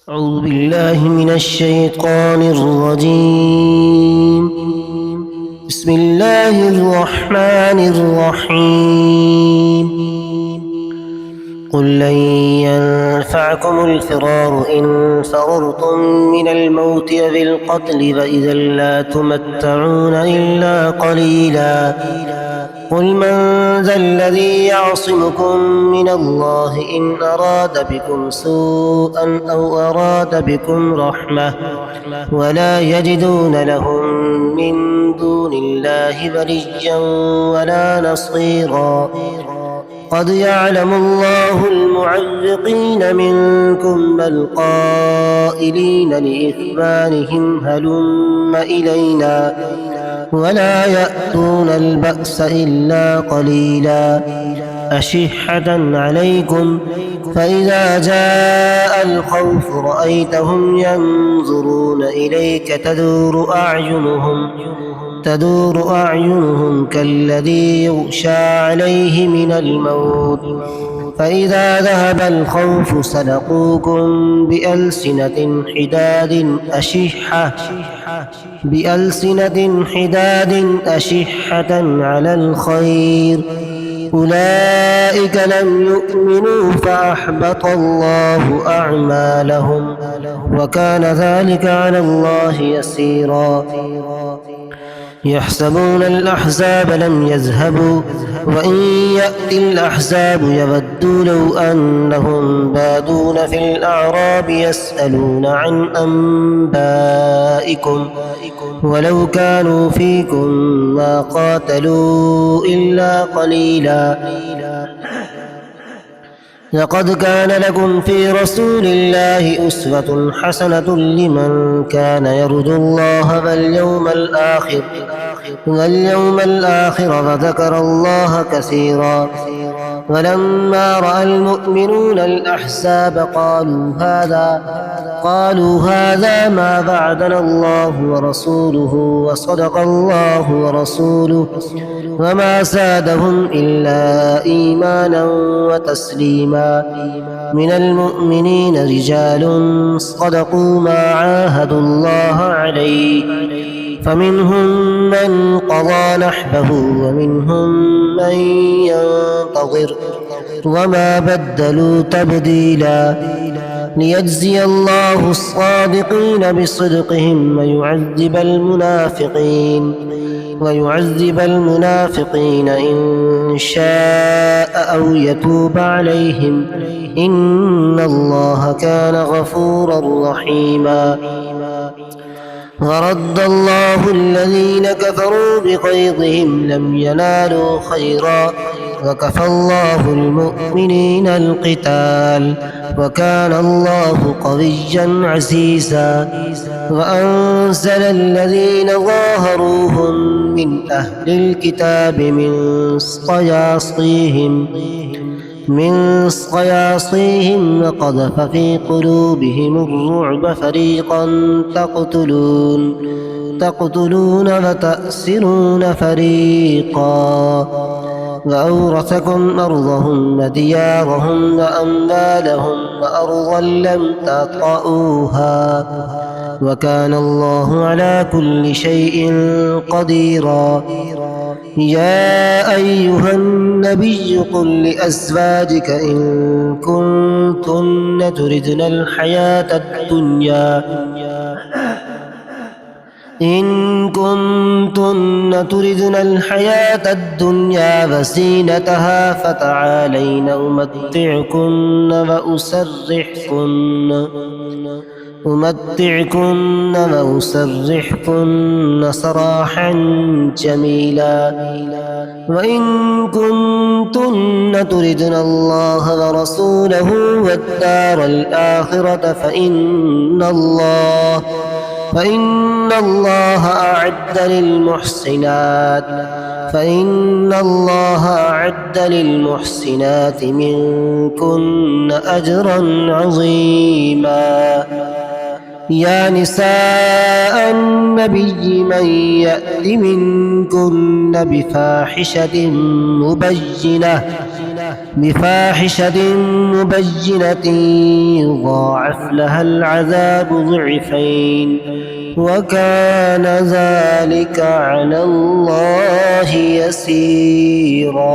أعوذ بالله من الشيطان الرجيم. بسم الله الرحمن الرحيم. قل لن ينفعكم الفرار إن فررتم من الموت أو القتل فإذا لا تمتعون إلا قليلا. قل من ذا الذي يعصمكم من الله إن أراد بكم سوءا أو أراد بكم رحمة ولا يجدون لهم من دون الله وليا ولا نصيرا. قد يعلم الله المعوقين منكم والقائلين لإخوانهم هلم إلينا ولا يأتون البأس إلا قليلا. أشحة عليكم فإذا جاء الخوف رأيتهم ينظرون إليك تدور أعينهم كالذي يغشى عليه من الموت فإذا ذهب الخوف سلقوكم بألسنة حداد أشحة على الخير أولئك لم يؤمنوا فأحبط الله أعمالهم وكان ذلك على الله يسيرا. يحسبون الأحزاب لم يذهبوا وإن يأتي الأحزاب يودوا لو أنهم بادون في الأعراب يسألون عن أنبائكم ولو كانوا فيكم ما قاتلوا إلا قليلا. لقد كان لكم في رسول الله أسوة حسنة لمن كان يرجو الله واليوم الآخر وذكر الله كثيرا. ولما رأى المؤمنون الأحزاب قالوا هذا ما بعدنا الله ورسوله وصدق الله ورسوله وما زادهم إلا إيمانا وتسليما. من المؤمنين رجال صدقوا ما عاهدوا الله عليه فمنهم من قضى نحبه ومنهم من ينتظر وما بدلوا تبديلا. ليجزي الله الصادقين بصدقهم ويعذب المنافقين إن شاء أو يتوب عليهم إن الله كان غفورا رحيما. ورد الله الذين كفروا بغيظهم لم ينالوا خيرا وكفى الله المؤمنين القتال وكان الله قويا عزيزا. وأنزل الذين ظاهروهم من أهل الكتاب من صياصيهم وقذف في قلوبهم الرعب فريقا تقتلون وتأسرون فريقا. وأورثكم أرضهم وديارهم وأموالهم وأرضا لم تطئوها وكان الله على كل شيء قديرا. يا أيها النبي قل لأزواجك إن كنتن تردن الحياة الدنيا وزينتها فتعالين أمتعكن وأسرحكن سراحا جميلا. وإن كنتن تردن الله ورسوله والدار الآخرة فإن الله أعد للمحسنات منكن أجرا عظيما. يا نساء النبي من يأت منكن بفاحشة مبينة بفاحشة مبينة يضاعف لها العذاب ضعفين وكان ذلك على الله يسيرا.